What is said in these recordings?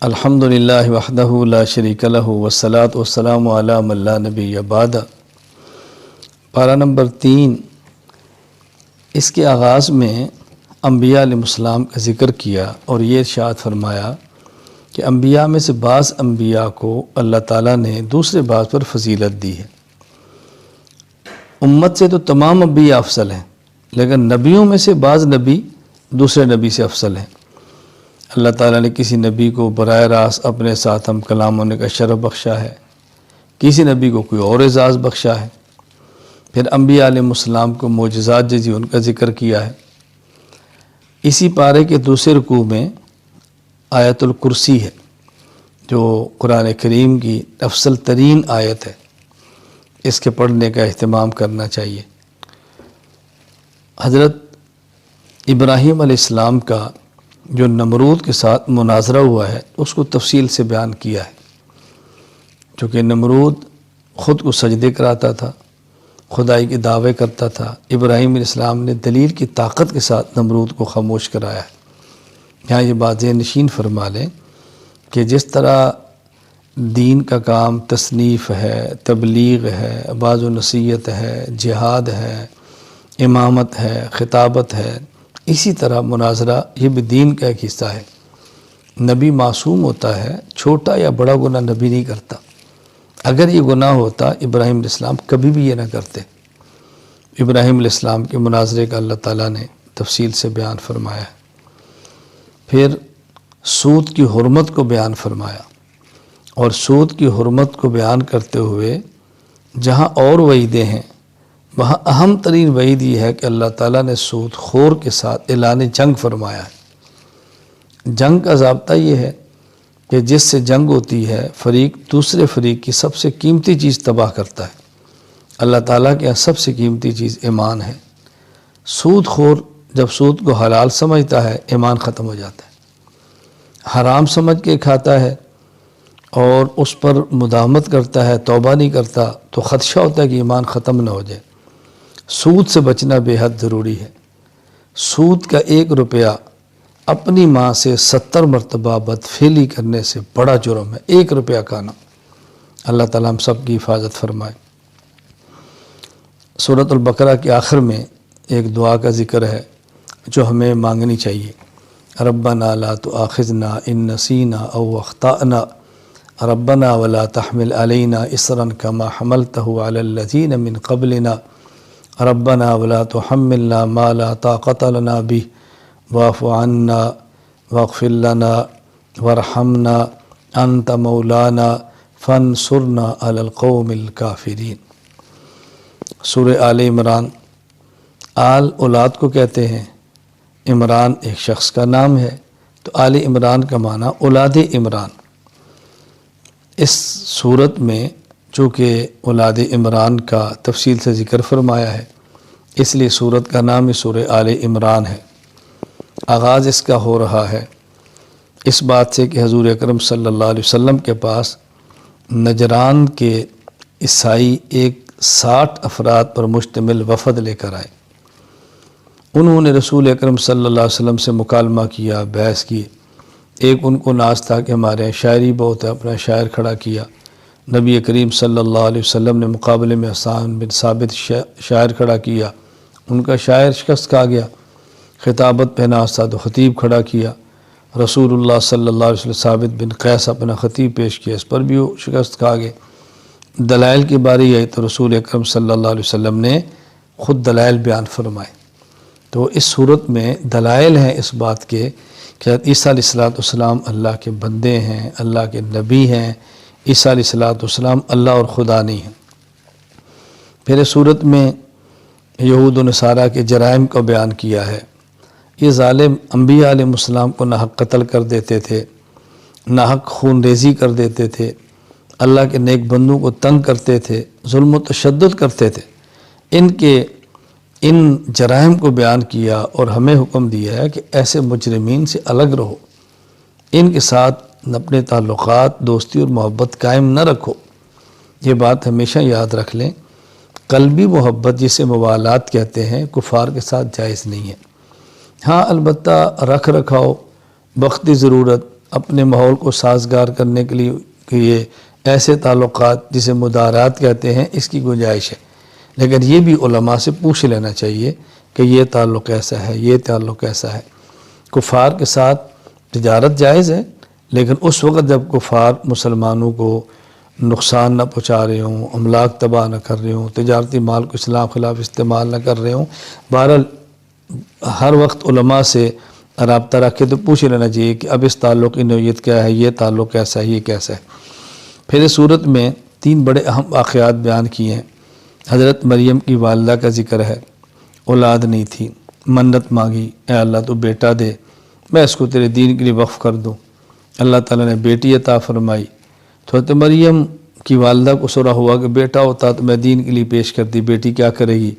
الحمدللہ وحدہ لا شریک لہ والصلاۃ والسلام علی من لا نبی بعد۔ پارہ نمبر 3، اس کے آغاز میں انبیاء علیہ السلام کا ذکر کیا اور یہ ارشاد فرمایا کہ انبیاء میں سے بعض انبیاء کو اللہ تعالیٰ نے دوسرے بعض پر فضیلت دی ہے۔ امت سے تو تمام انبیاء افضل ہیں، لیکن نبیوں میں سے بعض نبی دوسرے نبی سے افضل ہیں۔ اللہ تعالیٰ نے کسی نبی کو براہ راست اپنے ساتھ ہم کلام ہونے کا شرف بخشا ہے، کسی نبی کو کوئی اور اعزاز بخشا ہے۔ پھر انبیاء علیہ السلام کو معجزات جیسی ان کا ذکر کیا ہے۔ اسی پارے کے دوسرے رکوع میں آیت الکرسی ہے جو قرآن کریم کی افضل ترین آیت ہے، اس کے پڑھنے کا اہتمام کرنا چاہیے۔ حضرت ابراہیم علیہ السلام کا جو نمرود کے ساتھ مناظرہ ہوا ہے اس کو تفصیل سے بیان کیا ہے، چونکہ نمرود خود کو سجدے کراتا تھا، خدائی کے دعوے کرتا تھا۔ ابراہیم علیہ السلام نے دلیل کی طاقت کے ساتھ نمرود کو خاموش کرایا ہے۔ یہاں یہ بات ذہن نشین فرما لیں کہ جس طرح دین کا کام تصنیف ہے، تبلیغ ہے، بعض و نصیحت ہے، جہاد ہے، امامت ہے، خطابت ہے، اسی طرح مناظرہ یہ بھی دین کا ایک حصہ ہے۔ نبی معصوم ہوتا ہے، چھوٹا یا بڑا گناہ نبی نہیں کرتا۔ اگر یہ گناہ ہوتا ابراہیم علیہ السلام کبھی بھی یہ نہ کرتے۔ ابراہیم علیہ السلام کے مناظرے کا اللہ تعالیٰ نے تفصیل سے بیان فرمایا ہے۔ پھر سود کی حرمت کو بیان فرمایا، اور سود کی حرمت کو بیان کرتے ہوئے جہاں اور وعیدیں ہیں وہاں اہم ترین وعید یہ ہے کہ اللہ تعالیٰ نے سود خور کے ساتھ اعلان جنگ فرمایا ہے۔ جنگ کا ضابطہ یہ ہے کہ جس سے جنگ ہوتی ہے فریق دوسرے فریق کی سب سے قیمتی چیز تباہ کرتا ہے۔ اللہ تعالیٰ کے یہاں سب سے قیمتی چیز ایمان ہے۔ سود خور جب سود کو حلال سمجھتا ہے ایمان ختم ہو جاتا ہے۔ حرام سمجھ کے کھاتا ہے اور اس پر مداومت کرتا ہے، توبہ نہیں کرتا، تو خدشہ ہوتا ہے کہ ایمان ختم نہ ہو جائے۔ سود سے بچنا بے حد ضروری ہے۔ سود کا 1 روپیہ اپنی ماں سے 70 مرتبہ بدفعلی کرنے سے بڑا جرم ہے۔ 1 روپیہ کھانا۔ اللہ تعالیٰ ہم سب کی حفاظت فرمائے۔ سورۃ البقرہ کے آخر میں ایک دعا کا ذکر ہے جو ہمیں مانگنی چاہیے۔ ربنا لا تؤاخذنا ان نسینا او اخطأنا ربنا ولا تحمل علینا اصرا کما حملته علی الذین من قبلنا ربنا ولا تحملنا ما لا طاقة لنا به واعف عنا واغفر لنا وارحمنا انت مولانا فانصرنا علی القوم الکافرین۔ سورہ آل عمران۔ آل اولاد کو کہتے ہیں، عمران ایک شخص کا نام ہے، تو آل عمران کا معنی اولاد عمران۔ اس صورت میں چونکہ اولاد عمران کا تفصیل سے ذکر فرمایا ہے اس لیے سورت کا نام ہی سورہ آل عمران ہے۔ آغاز اس کا ہو رہا ہے اس بات سے کہ حضور اکرم صلی اللہ علیہ وسلم کے پاس نجران کے عیسائی ایک 60 افراد پر مشتمل وفد لے کر آئے۔ انہوں نے رسول اکرم صلی اللہ علیہ وسلم سے مکالمہ کیا، بحث کی۔ ایک ان کو ناز تھا کہ ہمارے یہاں شاعری بہت ہے، اپنا شاعر کھڑا کیا۔ نبی کریم صلی اللہ علیہ وسلم نے مقابلے میں حسان بن ثابت شاعر کھڑا کیا، ان کا شاعر شکست کھا گیا۔ خطابت پہ ناز تھا تو خطیب کھڑا کیا۔ رسول اللہ صلی اللہ علیہ وسلم ثابت بن قیس اپنا خطیب پیش کیا، اس پر بھی وہ شکست کھا گئے۔ دلائل کی باری آئی تو رسول اکرم صلی اللہ علیہ وسلم نے خود دلائل بیان فرمائے۔ تو اس صورت میں دلائل ہیں اس بات کے کہ عیسیٰ علیہ السلام اللہ کے بندے ہیں، اللہ کے نبی ہیں۔ عیسیٰ علیہ السلام اللہ اور خدا نہیں ہیں۔ پھر اس صورت میں یہود و نصارہ کے جرائم کو بیان کیا ہے۔ یہ ظالم انبیاء علیہ السلام کو ناحق قتل کر دیتے تھے، ناحق خون ریزی کر دیتے تھے، اللہ کے نیک بندوں کو تنگ کرتے تھے، ظلم و تشدد کرتے تھے۔ ان جرائم کو بیان کیا اور ہمیں حکم دیا ہے کہ ایسے مجرمین سے الگ رہو، ان کے ساتھ اپنے تعلقات، دوستی اور محبت قائم نہ رکھو۔ یہ بات ہمیشہ یاد رکھ لیں، قلبی محبت جسے موالات کہتے ہیں کفار کے ساتھ جائز نہیں ہے۔ ہاں البتہ رکھ رکھاؤ، وقتی ضرورت، اپنے ماحول کو سازگار کرنے کے لیے کہ یہ ایسے تعلقات جسے مدارات کہتے ہیں اس کی گنجائش ہے، لیکن یہ بھی علماء سے پوچھ لینا چاہیے کہ یہ تعلق کیسا ہے، یہ تعلق کیسا ہے۔ کفار کے ساتھ تجارت جائز ہے، لیکن اس وقت جب کفار مسلمانوں کو نقصان نہ پہنچا رہے ہوں، املاک تباہ نہ کر رہے ہوں، تجارتی مال کو اسلام خلاف استعمال نہ کر رہے ہوں، بہرحال ہر وقت علماء سے رابطہ رکھ کے تو پوچھ لینا چاہیے کہ اب اس تعلق کی نوعیت کیا ہے، یہ تعلق کیسا ہے، یہ کیسا ہے۔ پھر اس صورت میں 3 بڑے اہم واقعات بیان کیے ہیں۔ حضرت مریم کی والدہ کا ذکر ہے، اولاد نہیں تھی، منت مانگی، اے اللہ تو بیٹا دے، میں اس کو تیرے دین کے لیے وقف کر دوں۔ اللہ تعالیٰ نے بیٹی عطا فرمائی، تو حضرت مریم کی والدہ کو سرا ہوا کہ بیٹا ہوتا تو میں دین کے لیے پیش کرتی، بیٹی کیا کرے گی؟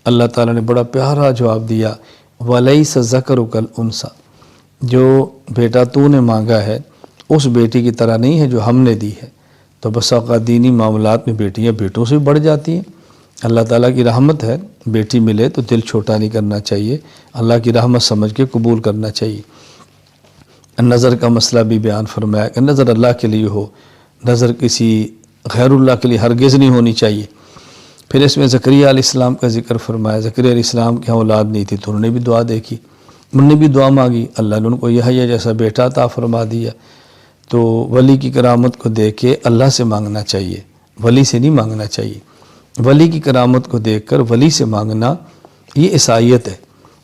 اللہ تعالیٰ نے بڑا پیارا جواب دیا، وَلَيْسَ ذَكَرُ كَالْأُنثىٰ، جو بیٹا تو نے مانگا ہے اس بیٹی کی طرح نہیں ہے جو ہم نے دی ہے۔ تو بس اوقات دینی معاملات میں بیٹیاں بیٹوں سے بڑھ جاتی ہیں۔ اللہ تعالیٰ کی رحمت ہے، بیٹی ملے تو دل چھوٹا نہیں کرنا چاہیے، اللہ کی رحمت سمجھ کے قبول کرنا چاہیے۔ نظر کا مسئلہ بھی بیان فرمایا کہ نظر اللہ کے لیے ہو، نظر کسی غیر اللہ کے لیے ہرگز نہیں ہونی چاہیے۔ پھر اس میں زکریا علیہ السلام کا ذکر فرمایا، زکریا علیہ السلام کی اولاد نہیں تھی تو انہوں نے بھی دعا دیکھی، انہوں نے بھی دعا مانگی، اللہ نے ان کو یحییٰ جیسا بیٹا عطا فرما دیا۔ تو ولی کی کرامت کو دیکھ کے اللہ سے مانگنا چاہیے، ولی سے نہیں مانگنا چاہیے۔ ولی کی کرامت کو دیکھ کر ولی سے مانگنا یہ عیسائیت ہے،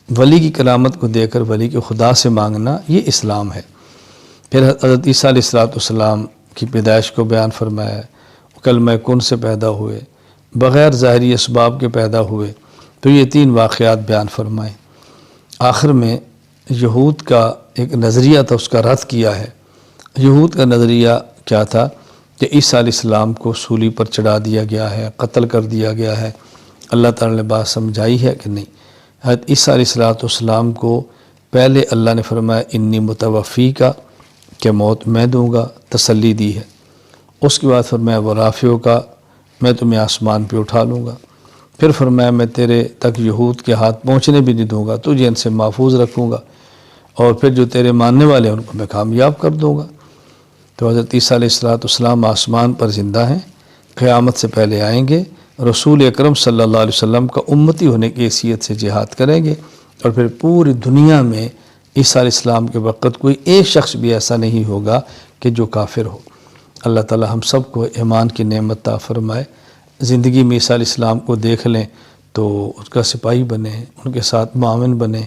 ولی کی کرامت کو دیکھ کر ولی کے خدا سے مانگنا یہ اسلام ہے۔ پھر حضرت عیسیٰ علیہ السلام کی پیدائش کو بیان فرمایا، کلمہ کن سے پیدا ہوئے، بغیر ظاہری اسباب کے پیدا ہوئے۔ تو یہ 3 واقعات بیان فرمائے۔ آخر میں یہود کا ایک نظریہ تھا، اس کا رد کیا ہے۔ یہود کا نظریہ کیا تھا کہ عیسیٰ علیہ السلام کو سولی پر چڑھا دیا گیا ہے، قتل کر دیا گیا ہے۔ اللہ تعالیٰ نے بات سمجھائی ہے کہ نہیں، حضرت عیسیٰ علیہ السلام کو پہلے اللہ نے فرمایا انی متوفی کا، کہ موت میں دوں گا، تسلی دی ہے۔ اس کے بعد فرمایا وہ رافعوں کا، میں تمہیں آسمان پہ اٹھا لوں گا۔ پھر فرمایا میں تیرے تک یہود کے ہاتھ پہنچنے بھی نہیں دوں گا، تجھے ان سے محفوظ رکھوں گا، اور پھر جو تیرے ماننے والے ہیں ان کو میں کامیاب کر دوں گا۔ تو حضرت عیسیٰ علیہ السلام آسمان پر زندہ ہیں، قیامت سے پہلے آئیں گے، رسول اکرم صلی اللہ علیہ وسلم کا امتی ہونے کی حیثیت سے جہاد کریں گے، اور پھر پوری دنیا میں عیسیٰ علیہ السلام کے وقت کوئی ایک شخص بھی ایسا نہیں ہوگا کہ جو کافر ہو۔ اللہ تعالی ہم سب کو ایمان کی نعمت عطا فرمائے، زندگی میں عیسیٰ علیہ السلام کو دیکھ لیں تو اس کا سپاہی بنیں، ان کے ساتھ معاون بنیں،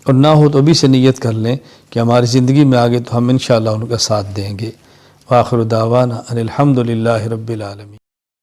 اور نہ ہو تو ابھی سے نیت کر لیں کہ ہماری زندگی میں آگے تو ہم انشاءاللہ ان کا ساتھ دیں گے۔ وآخر دعوانا ان الحمد للہ رب العالمین۔